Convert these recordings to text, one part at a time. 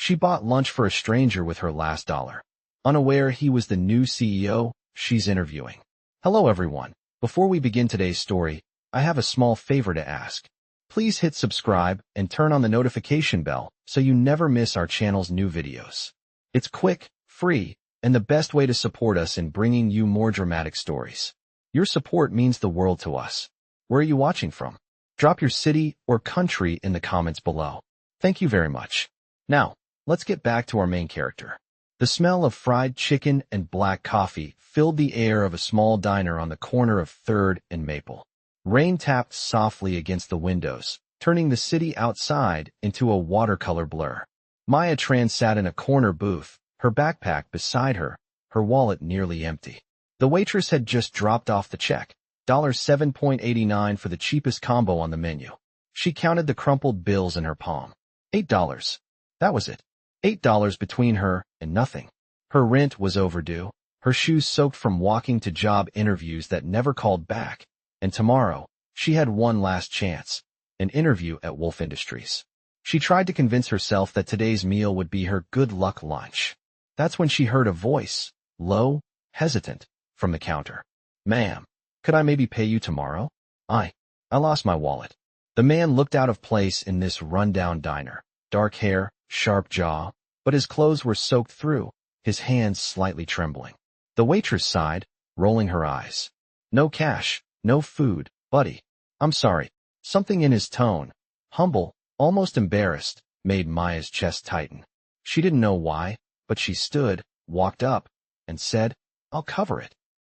She bought lunch for a stranger with her last dollar. Unaware he was the new CEO she's interviewing. Hello everyone. Before we begin today's story, I have a small favor to ask. Please hit subscribe and turn on the notification bell so you never miss our channel's new videos. It's quick, free, and the best way to support us in bringing you more dramatic stories. Your support means the world to us. Where are you watching from? Drop your city or country in the comments below. Thank you very much. Now, let's get back to our main character. The smell of fried chicken and black coffee filled the air of a small diner on the corner of 3rd and Maple. Rain tapped softly against the windows, turning the city outside into a watercolor blur. Tran sat in a corner booth, her backpack beside her, her wallet nearly empty. The waitress had just dropped off the check, $7.89 for the cheapest combo on the menu. She counted the crumpled bills in her palm. $8. That was it. $8 between her and nothing. Her rent was overdue, her shoes soaked from walking to job interviews that never called back, and tomorrow, she had one last chance, an interview at Wolfe Industries. She tried to convince herself that today's meal would be her good luck lunch. That's when she heard a voice, low, hesitant, from the counter. Ma'am, could I maybe pay you tomorrow? I lost my wallet. The man looked out of place in this rundown diner. Dark hair, sharp jaw, but his clothes were soaked through, his hands slightly trembling. The waitress sighed, rolling her eyes. No cash, no food, buddy. I'm sorry. Something in his tone, humble, almost embarrassed, made Maya's chest tighten. She didn't know why, but she stood, walked up, and said, I'll cover it.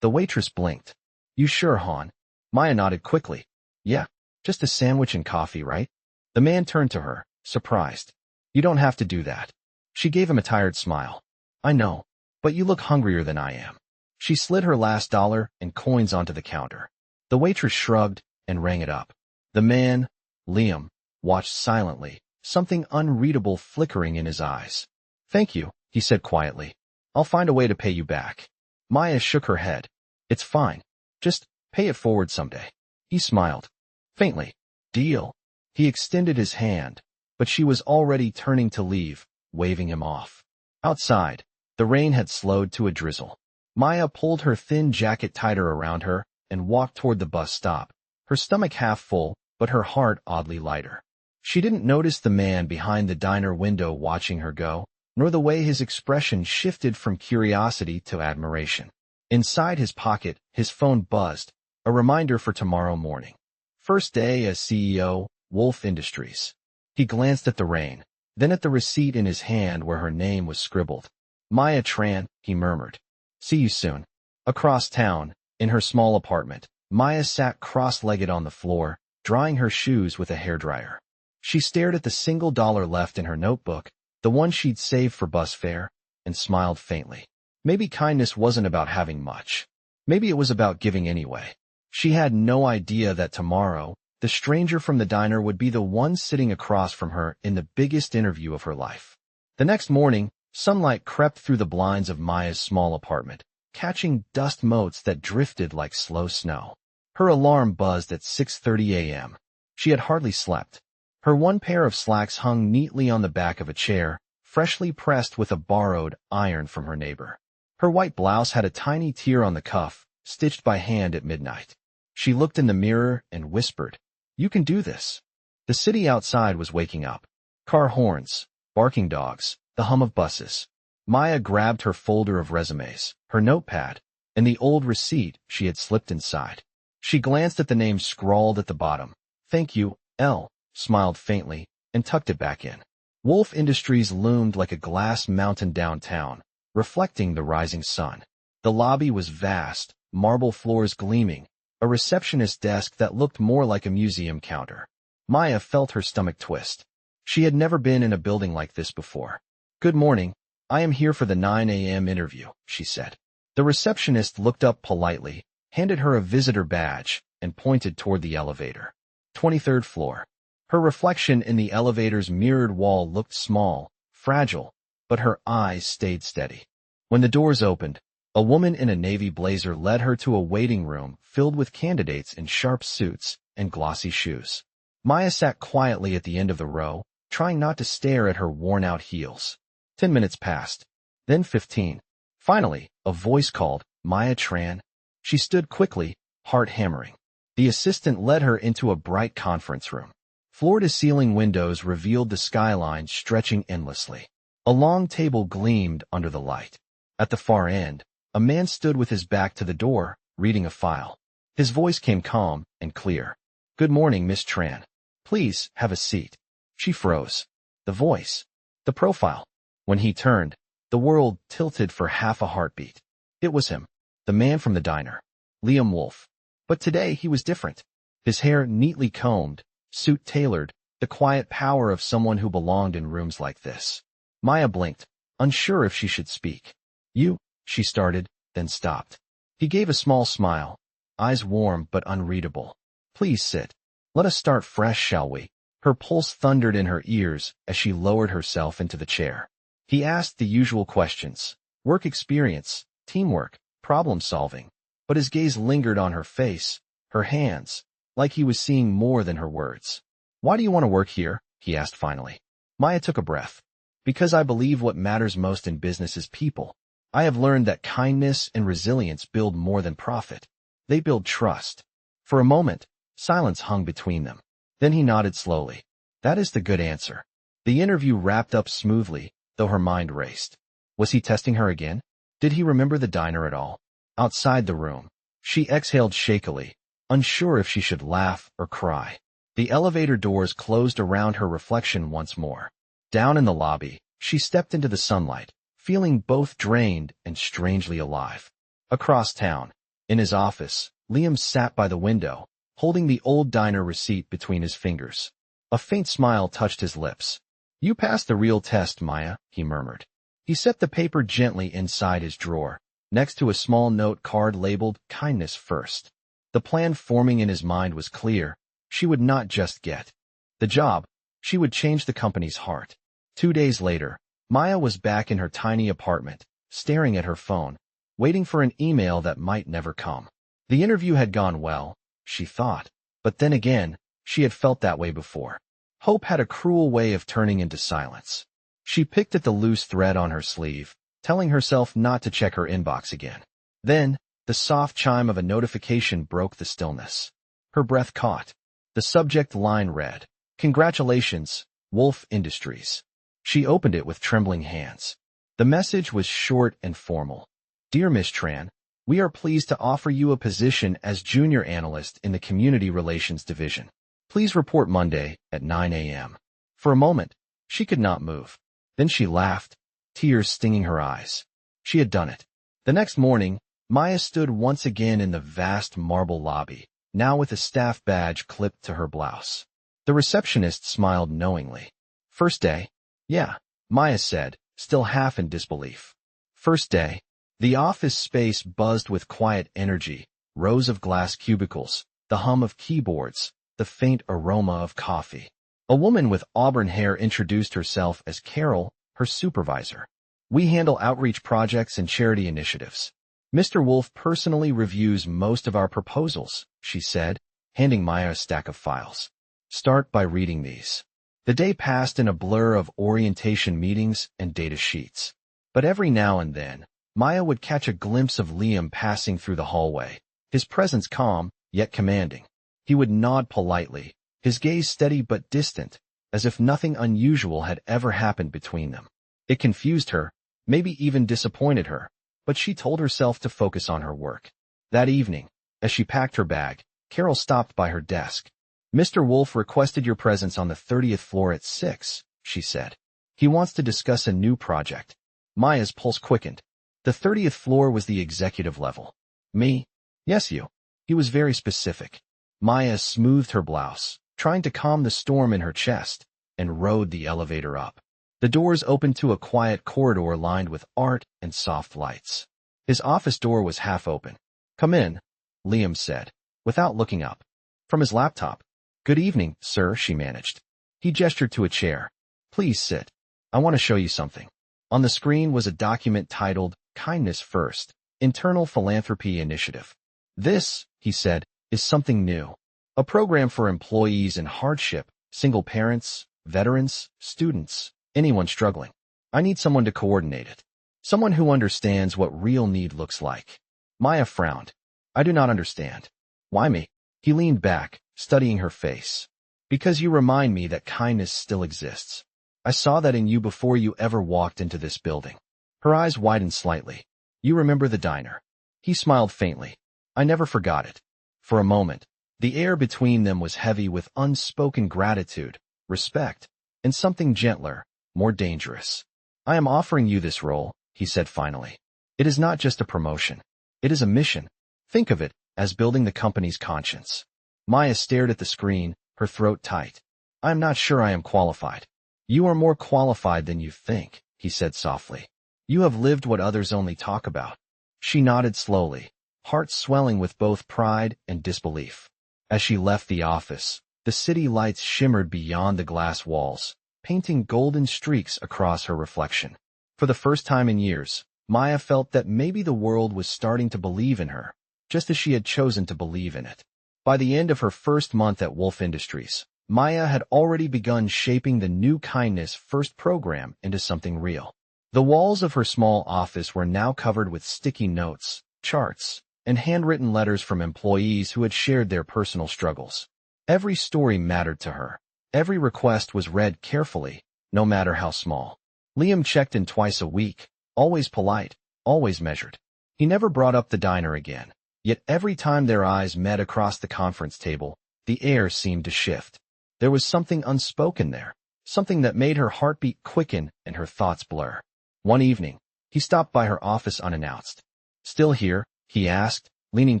The waitress blinked. You sure, hon? Maya nodded quickly. Yeah, just a sandwich and coffee, right? The man turned to her, surprised. You don't have to do that. She gave him a tired smile. I know, but you look hungrier than I am. She slid her last dollar and coins onto the counter. The waitress shrugged and rang it up. The man, Liam, watched silently, something unreadable flickering in his eyes. Thank you, he said quietly. I'll find a way to pay you back. Maya shook her head. It's fine. Just pay it forward someday. He smiled. Faintly. Deal. He extended his hand, but she was already turning to leave, waving him off. Outside, the rain had slowed to a drizzle. Maya pulled her thin jacket tighter around her and walked toward the bus stop, her stomach half full, but her heart oddly lighter. She didn't notice the man behind the diner window watching her go, nor the way his expression shifted from curiosity to admiration. Inside his pocket, his phone buzzed, a reminder for tomorrow morning. First day as CEO, Wolfe Industries. He glanced at the rain, then at the receipt in his hand where her name was scribbled. Maya Tran, he murmured. See you soon. Across town, in her small apartment, Maya sat cross-legged on the floor, drying her shoes with a hairdryer. She stared at the single dollar left in her notebook, the one she'd saved for bus fare, and smiled faintly. Maybe kindness wasn't about having much. Maybe it was about giving anyway. She had no idea that tomorrow, the stranger from the diner would be the one sitting across from her in the biggest interview of her life. The next morning, sunlight crept through the blinds of Maya's small apartment, catching dust motes that drifted like slow snow. Her alarm buzzed at 6:30 a.m. She had hardly slept. Her one pair of slacks hung neatly on the back of a chair, freshly pressed with a borrowed iron from her neighbor. Her white blouse had a tiny tear on the cuff, stitched by hand at midnight. She looked in the mirror and whispered, You can do this. The city outside was waking up. Car horns, barking dogs, the hum of buses. Maya grabbed her folder of resumes, her notepad, and the old receipt she had slipped inside. She glanced at the name scrawled at the bottom. Thank you, L, smiled faintly, and tucked it back in. Wolfe Industries loomed like a glass mountain downtown, reflecting the rising sun. The lobby was vast, marble floors gleaming, a receptionist's desk that looked more like a museum counter. Maya felt her stomach twist. She had never been in a building like this before. Good morning. I am here for the 9 a.m. interview, she said. The receptionist looked up politely, handed her a visitor badge, and pointed toward the elevator. 23rd floor. Her reflection in the elevator's mirrored wall looked small, fragile, but her eyes stayed steady. When the doors opened, a woman in a navy blazer led her to a waiting room filled with candidates in sharp suits and glossy shoes. Maya sat quietly at the end of the row, trying not to stare at her worn-out heels. 10 minutes passed. Then 15. Finally, a voice called, "Maya Tran." She stood quickly, heart hammering. The assistant led her into a bright conference room. Floor-to-ceiling windows revealed the skyline stretching endlessly. A long table gleamed under the light. At the far end, a man stood with his back to the door, reading a file. His voice came calm and clear. "Good morning, Miss Tran. Please, have a seat." She froze. The voice. The profile. When he turned, the world tilted for half a heartbeat. It was him, the man from the diner, Liam Wolfe. But today he was different. His hair neatly combed, suit tailored, the quiet power of someone who belonged in rooms like this. Maya blinked, unsure if she should speak. "You," she started, then stopped. He gave a small smile, eyes warm but unreadable. "Please sit. Let us start fresh, shall we?" Her pulse thundered in her ears as she lowered herself into the chair. He asked the usual questions: work experience, teamwork, problem-solving. But his gaze lingered on her face, her hands, like he was seeing more than her words. "Why do you want to work here?" he asked finally. Maya took a breath. "Because I believe what matters most in business is people. I have learned that kindness and resilience build more than profit. They build trust." For a moment, silence hung between them. Then he nodded slowly. "That is the good answer." The interview wrapped up smoothly, though her mind raced. Was he testing her again? Did he remember the diner at all? Outside the room, she exhaled shakily, unsure if she should laugh or cry. The elevator doors closed around her reflection once more. Down in the lobby, she stepped into the sunlight, feeling both drained and strangely alive. Across town, in his office, Liam sat by the window, holding the old diner receipt between his fingers. A faint smile touched his lips. "You passed the real test, Maya," he murmured. He set the paper gently inside his drawer, next to a small note card labeled "Kindness First." The plan forming in his mind was clear. She would not just get the job, she would change the company's heart. 2 days later, Maya was back in her tiny apartment, staring at her phone, waiting for an email that might never come. The interview had gone well, she thought, but then again, she had felt that way before. Hope had a cruel way of turning into silence. She picked at the loose thread on her sleeve, telling herself not to check her inbox again. Then, the soft chime of a notification broke the stillness. Her breath caught. The subject line read, "Congratulations, Wolfe Industries." She opened it with trembling hands. The message was short and formal. "Dear Miss Tran, we are pleased to offer you a position as junior analyst in the Community Relations Division. Please report Monday at 9 a.m. For a moment, she could not move. Then she laughed, tears stinging her eyes. She had done it. The next morning, Maya stood once again in the vast marble lobby, now with a staff badge clipped to her blouse. The receptionist smiled knowingly. "First day?" "Yeah," Maya said, still half in disbelief. First day. The office space buzzed with quiet energy, rows of glass cubicles, the hum of keyboards, the faint aroma of coffee. A woman with auburn hair introduced herself as Carol, her supervisor. "We handle outreach projects and charity initiatives. Mr. Wolfe personally reviews most of our proposals," she said, handing Maya a stack of files. "Start by reading these." The day passed in a blur of orientation meetings and data sheets. But every now and then, Maya would catch a glimpse of Liam passing through the hallway, his presence calm, yet commanding. He would nod politely, his gaze steady but distant, as if nothing unusual had ever happened between them. It confused her, maybe even disappointed her, but she told herself to focus on her work. That evening, as she packed her bag, Carol stopped by her desk. "Mr. Wolfe requested your presence on the 30th floor at 6, she said. "He wants to discuss a new project." Maya's pulse quickened. The 30th floor was the executive level. "Me?" "Yes, you." He was very specific. Maya smoothed her blouse, trying to calm the storm in her chest, and rode the elevator up. The doors opened to a quiet corridor lined with art and soft lights. His office door was half open. "Come in," Liam said, without looking up. From his laptop. "Good evening, sir," she managed. He gestured to a chair. "Please sit. I want to show you something." On the screen was a document titled "Kindness First, Internal Philanthropy Initiative." "This," he said, "is something new. A program for employees in hardship, single parents, veterans, students, anyone struggling. I need someone to coordinate it. Someone who understands what real need looks like. Maya frowned. I do not understand. Why me? He leaned back, studying her face. Because you remind me that kindness still exists. I saw that in you before you ever walked into this building. Her eyes widened slightly. You remember the diner? He smiled faintly. I never forgot it. For a moment, the air between them was heavy with unspoken gratitude, respect, and something gentler, more dangerous. I am offering you this role, he said finally. It is not just a promotion. It is a mission. Think of it as building the company's conscience. Maya stared at the screen, her throat tight. I am not sure I am qualified. You are more qualified than you think, he said softly. You have lived what others only talk about. She nodded slowly, heart swelling with both pride and disbelief. As she left the office, the city lights shimmered beyond the glass walls, painting golden streaks across her reflection. For the first time in years, Maya felt that maybe the world was starting to believe in her, just as she had chosen to believe in it. By the end of her first month at Wolfe Industries, Maya had already begun shaping the new Kindness First program into something real. The walls of her small office were now covered with sticky notes, charts, and handwritten letters from employees who had shared their personal struggles. Every story mattered to her. Every request was read carefully, no matter how small. Liam checked in twice a week, always polite, always measured. He never brought up the diner again, yet every time their eyes met across the conference table, the air seemed to shift. There was something unspoken there, something that made her heartbeat quicken and her thoughts blur. One evening, he stopped by her office unannounced. Still here? He asked, leaning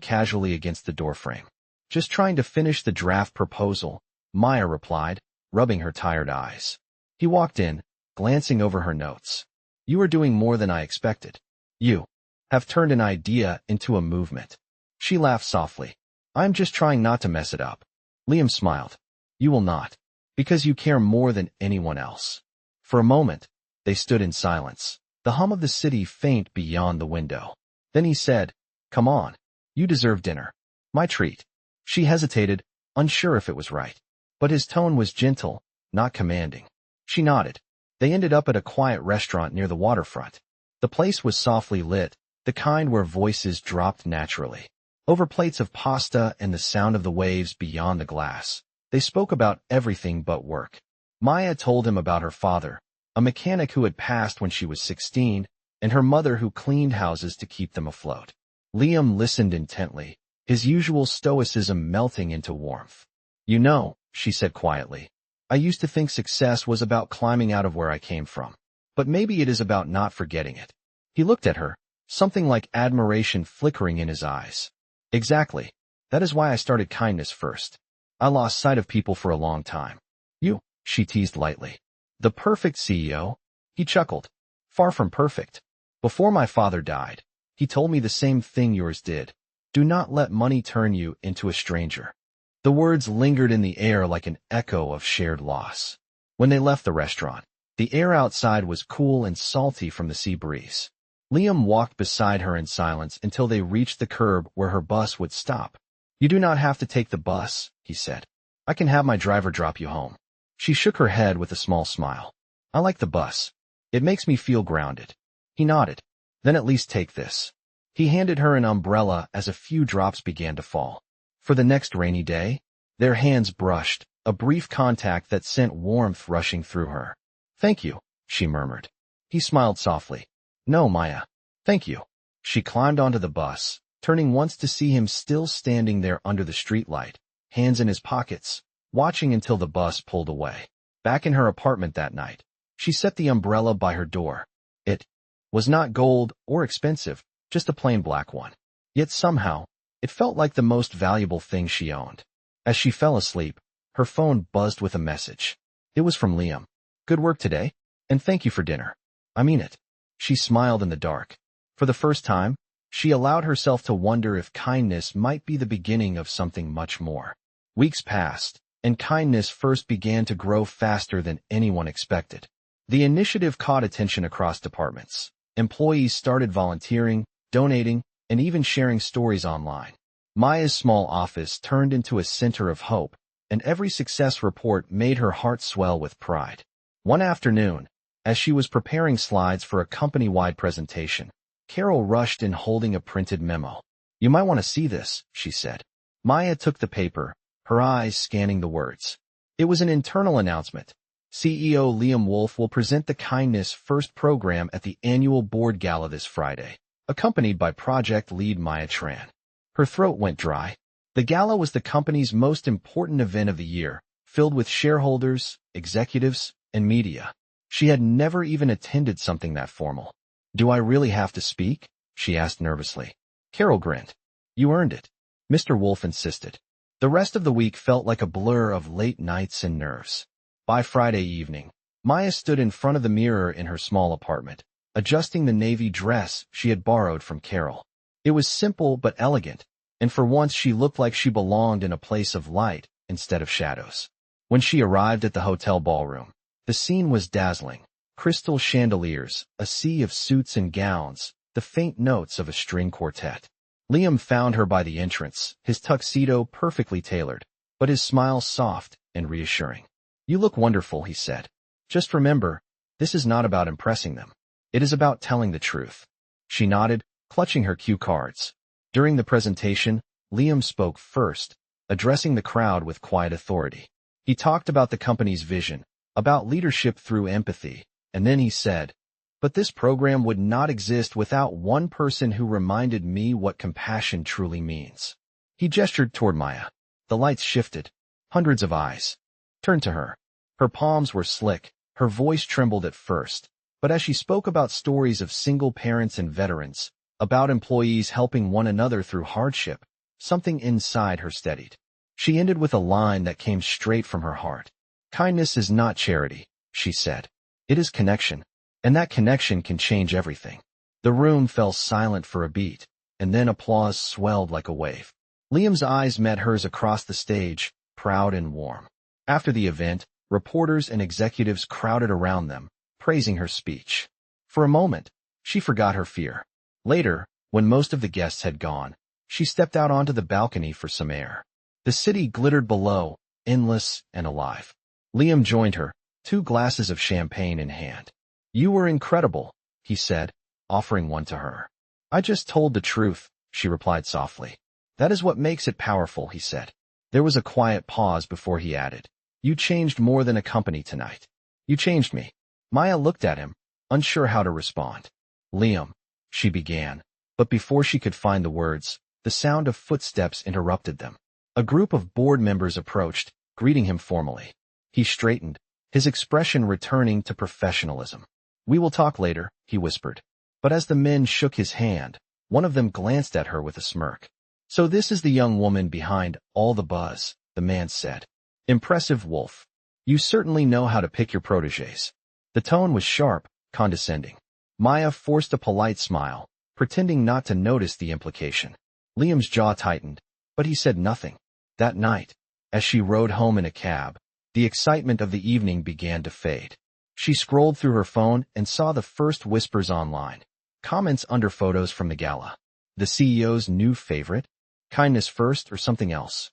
casually against the doorframe. Just trying to finish the draft proposal, Maya replied, rubbing her tired eyes. He walked in, glancing over her notes. You are doing more than I expected. You have turned an idea into a movement. She laughed softly. I'm just trying not to mess it up. Liam smiled. You will not, because you care more than anyone else. For a moment, they stood in silence, the hum of the city faint beyond the window. Then he said, Come on. You deserve dinner. My treat. She hesitated, unsure if it was right. But his tone was gentle, not commanding. She nodded. They ended up at a quiet restaurant near the waterfront. The place was softly lit, the kind where voices dropped naturally. Over plates of pasta and the sound of the waves beyond the glass, they spoke about everything but work. Maya told him about her father, a mechanic who had passed when she was 16, and her mother who cleaned houses to keep them afloat. Liam listened intently, his usual stoicism melting into warmth. You know, she said quietly, I used to think success was about climbing out of where I came from. But maybe it is about not forgetting it. He looked at her, something like admiration flickering in his eyes. Exactly. That is why I started Kindness First. I lost sight of people for a long time. You, she teased lightly. The perfect CEO? He chuckled. Far from perfect. Before my father died, he told me the same thing yours did. Do not let money turn you into a stranger. The words lingered in the air like an echo of shared loss. When they left the restaurant, the air outside was cool and salty from the sea breeze. Liam walked beside her in silence until they reached the curb where her bus would stop. You do not have to take the bus, he said. I can have my driver drop you home. She shook her head with a small smile. I like the bus. It makes me feel grounded. He nodded. Then at least take this. He handed her an umbrella as a few drops began to fall. For the next rainy day, their hands brushed, a brief contact that sent warmth rushing through her. Thank you, she murmured. He smiled softly. No, Maya. Thank you. She climbed onto the bus, turning once to see him still standing there under the streetlight, hands in his pockets, watching until the bus pulled away. Back in her apartment that night, she set the umbrella by her door. It was not gold or expensive, just a plain black one. Yet somehow, it felt like the most valuable thing she owned. As she fell asleep, her phone buzzed with a message. It was from Liam. Good work today, and thank you for dinner. I mean it. She smiled in the dark. For the first time, she allowed herself to wonder if kindness might be the beginning of something much more. Weeks passed, and Kindness First began to grow faster than anyone expected. The initiative caught attention across departments. Employees started volunteering, donating, and even sharing stories online. Maya's small office turned into a center of hope, and every success report made her heart swell with pride. One afternoon, as she was preparing slides for a company-wide presentation, Carol rushed in holding a printed memo. "You might want to see this," she said. Maya took the paper, her eyes scanning the words. It was an internal announcement. CEO Liam Wolfe will present the Kindness First program at the annual board gala this Friday, accompanied by project lead Maya Tran. Her throat went dry. The gala was the company's most important event of the year, filled with shareholders, executives, and media. She had never even attended something that formal. "Do I really have to speak?" she asked nervously. Carol grinned. "You earned it," Mr. Wolfe insisted. The rest of the week felt like a blur of late nights and nerves. By Friday evening, Maya stood in front of the mirror in her small apartment, adjusting the navy dress she had borrowed from Carol. It was simple but elegant, and for once she looked like she belonged in a place of light instead of shadows. When she arrived at the hotel ballroom, the scene was dazzling. Crystal chandeliers, a sea of suits and gowns, the faint notes of a string quartet. Liam found her by the entrance, his tuxedo perfectly tailored, but his smile soft and reassuring. "You look wonderful," he said. "Just remember, this is not about impressing them. It is about telling the truth." She nodded, clutching her cue cards. During the presentation, Liam spoke first, addressing the crowd with quiet authority. He talked about the company's vision, about leadership through empathy, and then he said, "But this program would not exist without one person who reminded me what compassion truly means." He gestured toward Maya. The lights shifted. Hundreds of eyes turned to her. Her palms were slick, her voice trembled at first, but as she spoke about stories of single parents and veterans, about employees helping one another through hardship, something inside her steadied. She ended with a line that came straight from her heart. "Kindness is not charity," she said. "It is connection. And that connection can change everything." The room fell silent for a beat, and then applause swelled like a wave. Liam's eyes met hers across the stage, proud and warm. After the event, reporters and executives crowded around them, praising her speech. For a moment, she forgot her fear. Later, when most of the guests had gone, she stepped out onto the balcony for some air. The city glittered below, endless and alive. Liam joined her, 2 glasses of champagne in hand. "You were incredible," he said, offering one to her. "I just told the truth," she replied softly. "That is what makes it powerful," he said. There was a quiet pause before he added, "You changed more than a company tonight. You changed me." Maya looked at him, unsure how to respond. "Liam," she began, but before she could find the words, the sound of footsteps interrupted them. A group of board members approached, greeting him formally. He straightened, his expression returning to professionalism. "We will talk later," he whispered. But as the men shook his hand, one of them glanced at her with a smirk. "So this is the young woman behind all the buzz," the man said. "Impressive, Wolfe. You certainly know how to pick your protégés." The tone was sharp, condescending. Maya forced a polite smile, pretending not to notice the implication. Liam's jaw tightened, but he said nothing. That night, as she rode home in a cab, the excitement of the evening began to fade. She scrolled through her phone and saw the first whispers online. Comments under photos from the gala. The CEO's new favorite? Kindness first or something else?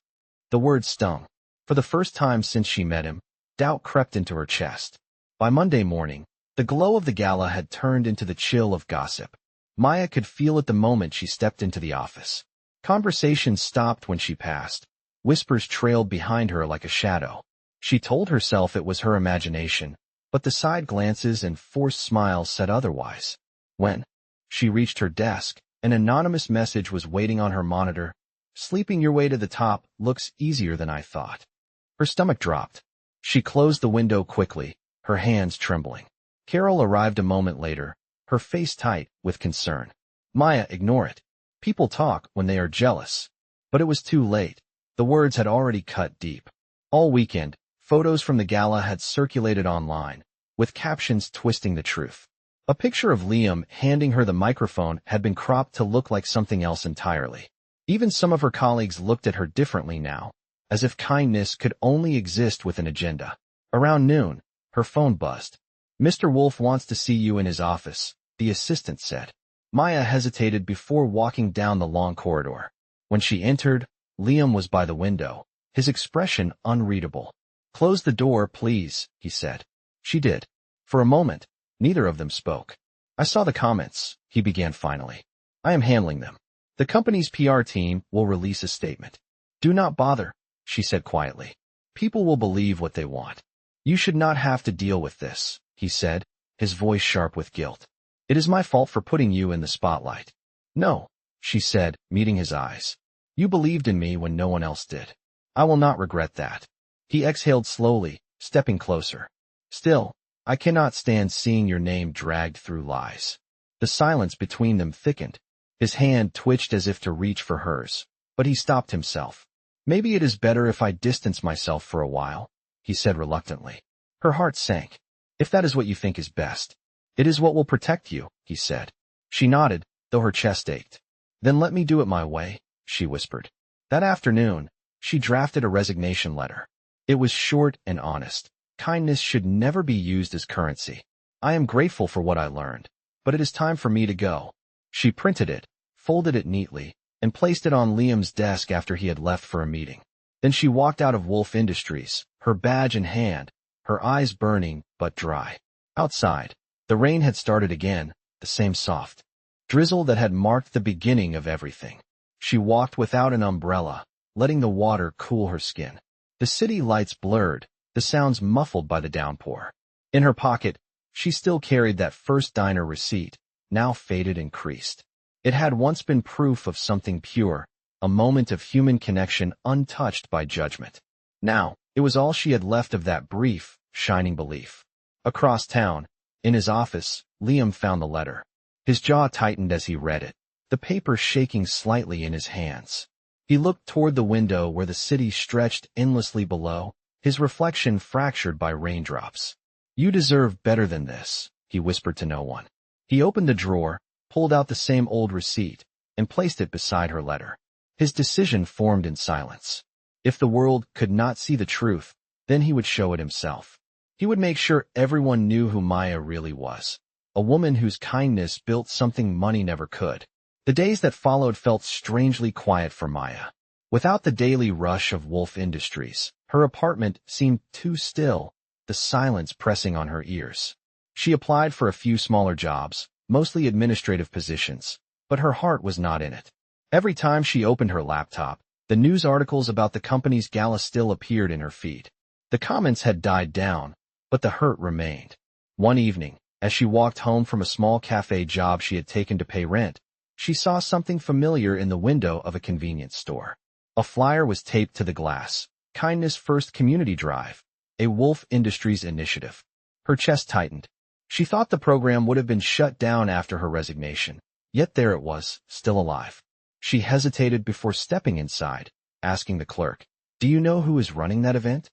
The word stung. For the first time since she met him, doubt crept into her chest. By Monday morning, the glow of the gala had turned into the chill of gossip. Maya could feel it the moment she stepped into the office. Conversations stopped when she passed. Whispers trailed behind her like a shadow. She told herself it was her imagination, but the side glances and forced smiles said otherwise. When she reached her desk, an anonymous message was waiting on her monitor. "Sleeping your way to the top looks easier than I thought." Her stomach dropped. She closed the window quickly, her hands trembling. Carol arrived a moment later, her face tight with concern. "Maya, ignore it. People talk when they are jealous." But it was too late. The words had already cut deep. All weekend, photos from the gala had circulated online, with captions twisting the truth. A picture of Liam handing her the microphone had been cropped to look like something else entirely. Even some of her colleagues looked at her differently now, as if kindness could only exist with an agenda. Around noon, her phone buzzed. "Mr. Wolfe wants to see you in his office," the assistant said. Maya hesitated before walking down the long corridor. When she entered, Liam was by the window, his expression unreadable. "Close the door, please," he said. She did. For a moment, neither of them spoke. "I saw the comments," he began finally. "I am handling them. The company's PR team will release a statement." "Do not bother," she said quietly. "People will believe what they want. You should not have to deal with this," he said, his voice sharp with guilt. "It is my fault for putting you in the spotlight." "No," she said, meeting his eyes. "You believed in me when no one else did. I will not regret that." He exhaled slowly, stepping closer. "Still, I cannot stand seeing your name dragged through lies." The silence between them thickened. His hand twitched as if to reach for hers, but he stopped himself. "Maybe it is better if I distance myself for a while," he said reluctantly. Her heart sank. "If that is what you think is best, it is what will protect you," he said. She nodded, though her chest ached. "Then let me do it my way," she whispered. That afternoon, she drafted a resignation letter. It was short and honest. Kindness should never be used as currency. "I am grateful for what I learned, but it is time for me to go." She printed it, folded it neatly, and placed it on Liam's desk after he had left for a meeting. Then she walked out of Wolfe Industries, her badge in hand, her eyes burning but dry. Outside, the rain had started again, the same soft drizzle that had marked the beginning of everything. She walked without an umbrella, letting the water cool her skin. The city lights blurred, the sounds muffled by the downpour. In her pocket, she still carried that first diner receipt, now faded and creased. It had once been proof of something pure, a moment of human connection untouched by judgment. Now, it was all she had left of that brief, shining belief. Across town, in his office, Liam found the letter. His jaw tightened as he read it, the paper shaking slightly in his hands. He looked toward the window where the city stretched endlessly below, his reflection fractured by raindrops. "You deserve better than this," he whispered to no one. He opened the drawer, pulled out the same old receipt, and placed it beside her letter. His decision formed in silence. If the world could not see the truth, then he would show it himself. He would make sure everyone knew who Maya really was, a woman whose kindness built something money never could. The days that followed felt strangely quiet for Maya. Without the daily rush of Wolfe Industries, her apartment seemed too still, the silence pressing on her ears. She applied for a few smaller jobs, mostly administrative positions, but her heart was not in it. Every time she opened her laptop, the news articles about the company's gala still appeared in her feed. The comments had died down, but the hurt remained. One evening, as she walked home from a small cafe job she had taken to pay rent, she saw something familiar in the window of a convenience store. A flyer was taped to the glass. "Kindness First Community Drive, a Wolfe Industries initiative." Her chest tightened. She thought the program would have been shut down after her resignation, yet there it was, still alive. She hesitated before stepping inside, asking the clerk, "Do you know who is running that event?"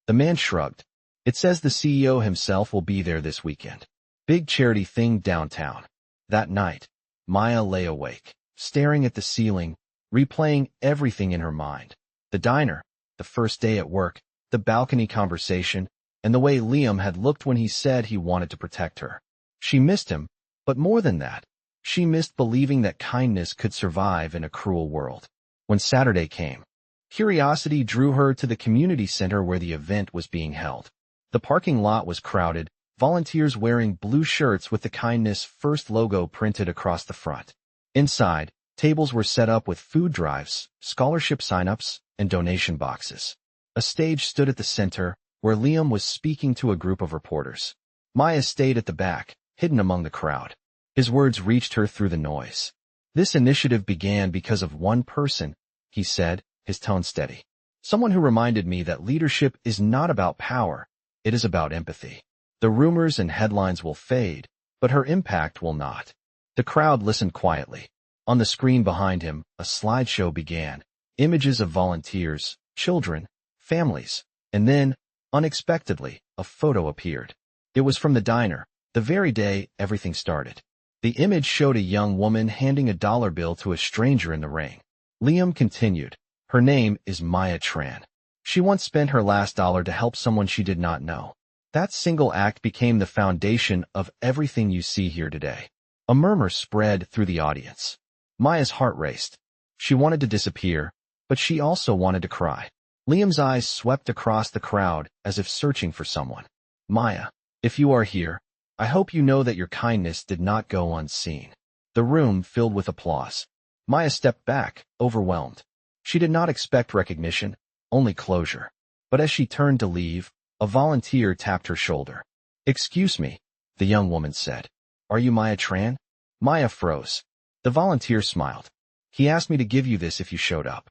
The man shrugged. "It says the CEO himself will be there this weekend. Big charity thing downtown." That night, Maya lay awake, staring at the ceiling, replaying everything in her mind. The diner, the first day at work, the balcony conversation, and the way Liam had looked when he said he wanted to protect her. She missed him, but more than that, she missed believing that kindness could survive in a cruel world. When Saturday came, curiosity drew her to the community center where the event was being held. The parking lot was crowded, volunteers wearing blue shirts with the Kindness First logo printed across the front. Inside, tables were set up with food drives, scholarship signups, and donation boxes. A stage stood at the center, where Liam was speaking to a group of reporters. Maya stayed at the back, hidden among the crowd. His words reached her through the noise. "This initiative began because of one person," he said, his tone steady. "Someone who reminded me that leadership is not about power, it is about empathy. The rumors and headlines will fade, but her impact will not." The crowd listened quietly. On the screen behind him, a slideshow began. Images of volunteers, children, families, and then, unexpectedly, a photo appeared. It was from the diner, the very day everything started. The image showed a young woman handing a dollar bill to a stranger in the rain. Liam continued, "Her name is Maya Tran. She once spent her last dollar to help someone she did not know. That single act became the foundation of everything you see here today." A murmur spread through the audience. Maya's heart raced. She wanted to disappear, but she also wanted to cry. Liam's eyes swept across the crowd as if searching for someone. Maya, if you are here, I hope you know that your kindness did not go unseen. The room filled with applause. Maya stepped back, overwhelmed. She did not expect recognition, only closure. But as she turned to leave, a volunteer tapped her shoulder. Excuse me, the young woman said. Are you Maya Tran? Maya froze. The volunteer smiled. He asked me to give you this if you showed up.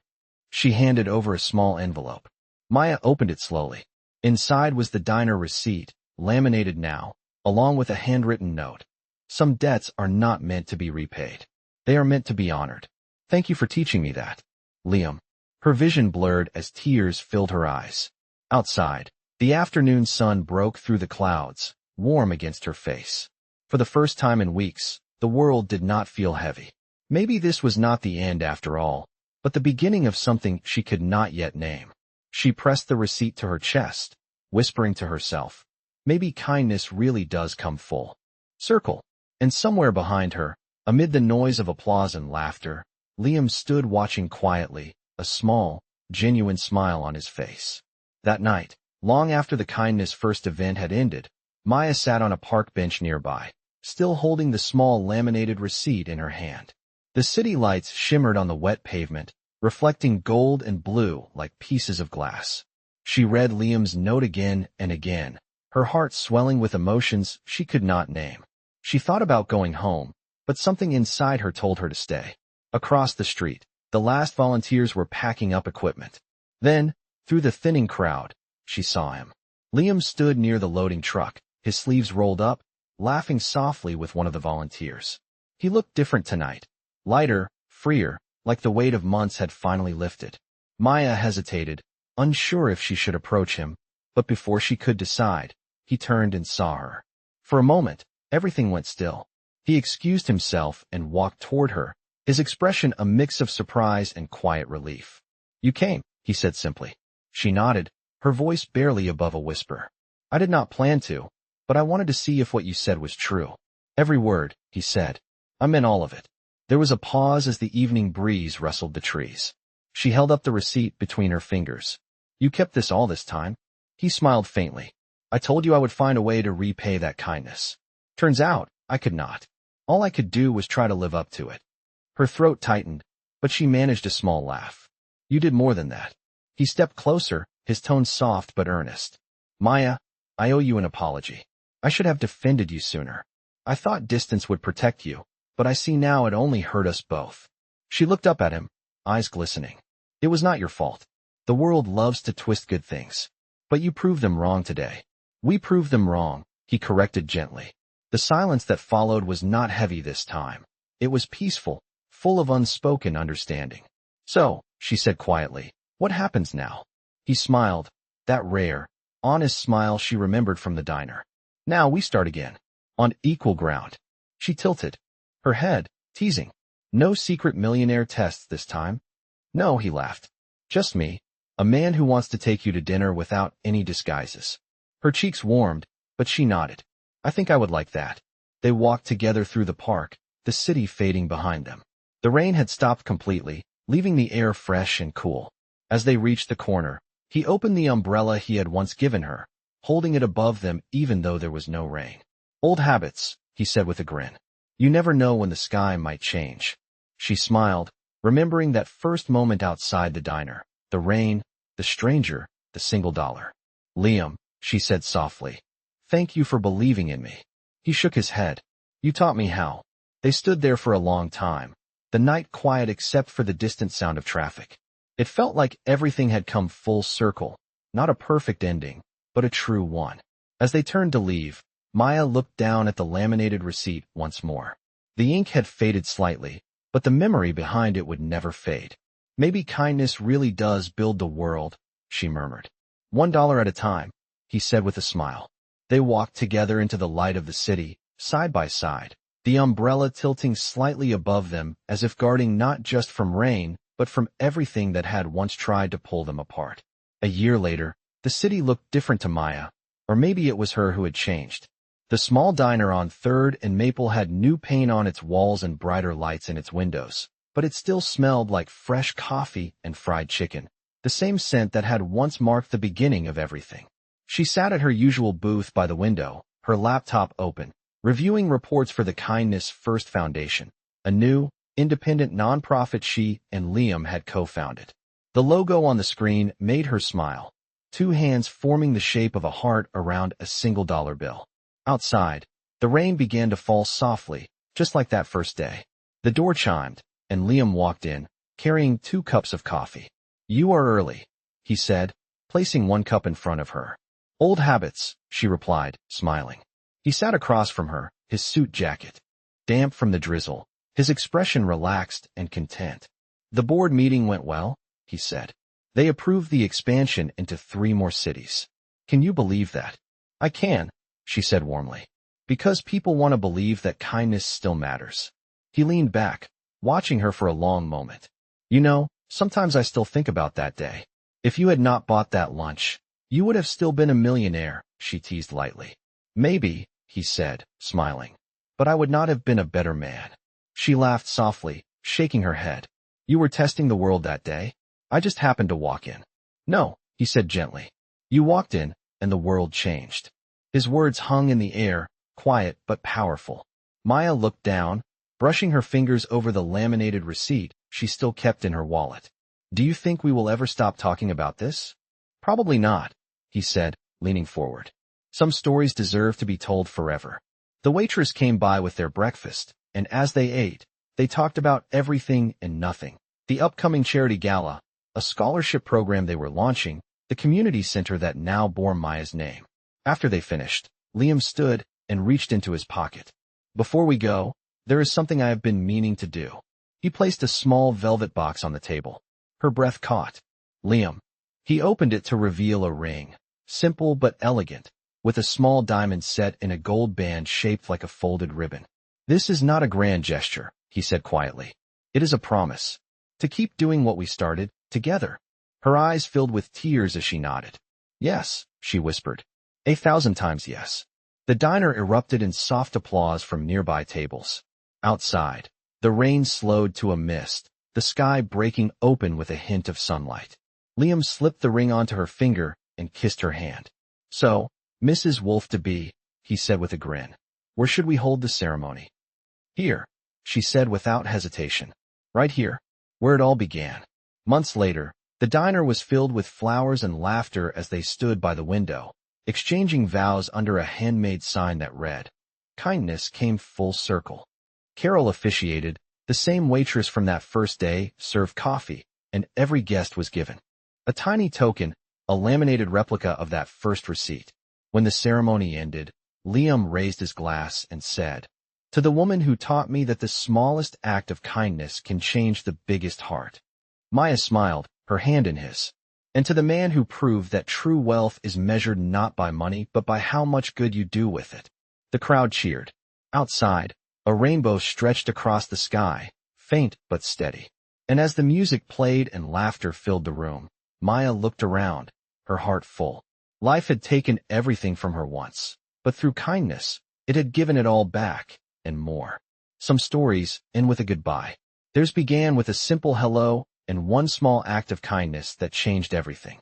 She handed over a small envelope. Maya opened it slowly. Inside was the diner receipt, laminated now, along with a handwritten note. Some debts are not meant to be repaid. They are meant to be honored. Thank you for teaching me that. Liam. Her vision blurred as tears filled her eyes. Outside, the afternoon sun broke through the clouds, warm against her face. For the first time in weeks, the world did not feel heavy. Maybe this was not the end after all, but the beginning of something she could not yet name. She pressed the receipt to her chest, whispering to herself, maybe kindness really does come full circle. And somewhere behind her, amid the noise of applause and laughter, Liam stood watching quietly, a small, genuine smile on his face. That night, long after the kindness first event had ended, Maya sat on a park bench nearby, still holding the small laminated receipt in her hand. The city lights shimmered on the wet pavement, reflecting gold and blue like pieces of glass. She read Liam's note again and again, her heart swelling with emotions she could not name. She thought about going home, but something inside her told her to stay. Across the street, the last volunteers were packing up equipment. Then, through the thinning crowd, she saw him. Liam stood near the loading truck, his sleeves rolled up, laughing softly with one of the volunteers. He looked different tonight. Lighter, freer, like the weight of months had finally lifted. Maya hesitated, unsure if she should approach him, but before she could decide, he turned and saw her. For a moment, everything went still. He excused himself and walked toward her, his expression a mix of surprise and quiet relief. You came, he said simply. She nodded, her voice barely above a whisper. I did not plan to, but I wanted to see if what you said was true. Every word, he said. I meant all of it. There was a pause as the evening breeze rustled the trees. She held up the receipt between her fingers. You kept this all this time? He smiled faintly. I told you I would find a way to repay that kindness. Turns out, I could not. All I could do was try to live up to it. Her throat tightened, but she managed a small laugh. You did more than that. He stepped closer, his tone soft but earnest. Maya, I owe you an apology. I should have defended you sooner. I thought distance would protect you, but I see now it only hurt us both. She looked up at him, eyes glistening. It was not your fault. The world loves to twist good things. But you proved them wrong today. We proved them wrong, he corrected gently. The silence that followed was not heavy this time. It was peaceful, full of unspoken understanding. So, she said quietly, what happens now? He smiled, that rare, honest smile she remembered from the diner. Now we start again. On equal ground. She tilted her head, teasing. No secret millionaire tests this time. No, he laughed. Just me, a man who wants to take you to dinner without any disguises. Her cheeks warmed, but she nodded. I think I would like that. They walked together through the park, the city fading behind them. The rain had stopped completely, leaving the air fresh and cool. As they reached the corner, he opened the umbrella he had once given her, holding it above them even though there was no rain. Old habits, he said with a grin. You never know when the sky might change. She smiled, remembering that first moment outside the diner, the rain, the stranger, the $1. Liam, she said softly. Thank you for believing in me. He shook his head. You taught me how. They stood there for a long time, the night quiet except for the distant sound of traffic. It felt like everything had come full circle, not a perfect ending, but a true one. As they turned to leave, Maya looked down at the laminated receipt once more. The ink had faded slightly, but the memory behind it would never fade. Maybe kindness really does build the world, she murmured. $1 at a time, he said with a smile. They walked together into the light of the city, side by side, the umbrella tilting slightly above them as if guarding not just from rain, but from everything that had once tried to pull them apart. A year later, the city looked different to Maya, or maybe it was her who had changed. The small diner on 3rd and Maple had new paint on its walls and brighter lights in its windows, but it still smelled like fresh coffee and fried chicken. the same scent that had once marked the beginning of everything. She sat at her usual booth by the window, her laptop open, reviewing reports for the Kindness First Foundation, a new, independent nonprofit she and Liam had co-founded. The logo on the screen made her smile, two hands forming the shape of a heart around a single dollar bill. Outside, the rain began to fall softly, just like that first day. The door chimed, and Liam walked in, carrying 2 cups of coffee. "You are early," he said, placing 1 cup in front of her. "Old habits," she replied, smiling. He sat across from her, his suit jacket damp from the drizzle, his expression relaxed and content. "The board meeting went well," he said. "They approved the expansion into 3 more cities. Can you believe that?" "I can," she said warmly. "Because people want to believe that kindness still matters." He leaned back, watching her for a long moment. "You know, sometimes I still think about that day. If you had not bought that lunch, you would have still been a millionaire," she teased lightly. "Maybe," he said, smiling. "But I would not have been a better man." She laughed softly, shaking her head. "You were testing the world that day? I just happened to walk in." "No," he said gently. "You walked in, and the world changed." His words hung in the air, quiet but powerful. Maya looked down, brushing her fingers over the laminated receipt she still kept in her wallet. "Do you think we will ever stop talking about this?" "Probably not," he said, leaning forward. "Some stories deserve to be told forever." The waitress came by with their breakfast, and as they ate, they talked about everything and nothing. The upcoming charity gala, a scholarship program they were launching, the community center that now bore Maya's name. After they finished, Liam stood and reached into his pocket. "Before we go, there is something I have been meaning to do." He placed a small velvet box on the table. Her breath caught. "Liam." He opened it to reveal a ring, simple but elegant, with a small diamond set in a gold band shaped like a folded ribbon. "This is not a grand gesture," he said quietly. "It is a promise. To keep doing what we started, together." Her eyes filled with tears as she nodded. "Yes," she whispered. 1,000 times yes." The diner erupted in soft applause from nearby tables. Outside, the rain slowed to a mist, the sky breaking open with a hint of sunlight. Liam slipped the ring onto her finger and kissed her hand. "So, Mrs. Wolfe to be," he said with a grin. "Where should we hold the ceremony?" "Here," she said without hesitation. "Right here, where it all began." Months later, the diner was filled with flowers and laughter as they stood by the window, exchanging vows under a handmade sign that read, "Kindness came full circle." Carol officiated, the same waitress from that first day served coffee, and every guest was given a tiny token, a laminated replica of that first receipt. When the ceremony ended, Liam raised his glass and said, "To the woman who taught me that the smallest act of kindness can change the biggest heart." Maya smiled, her hand in his. "And to the man who proved that true wealth is measured not by money but by how much good you do with it." The crowd cheered. Outside, a rainbow stretched across the sky, faint but steady. And as the music played and laughter filled the room, Maya looked around, her heart full. Life had taken everything from her once, but through kindness, it had given it all back, and more. Some stories end with a goodbye. Theirs began with a simple hello and one small act of kindness that changed everything.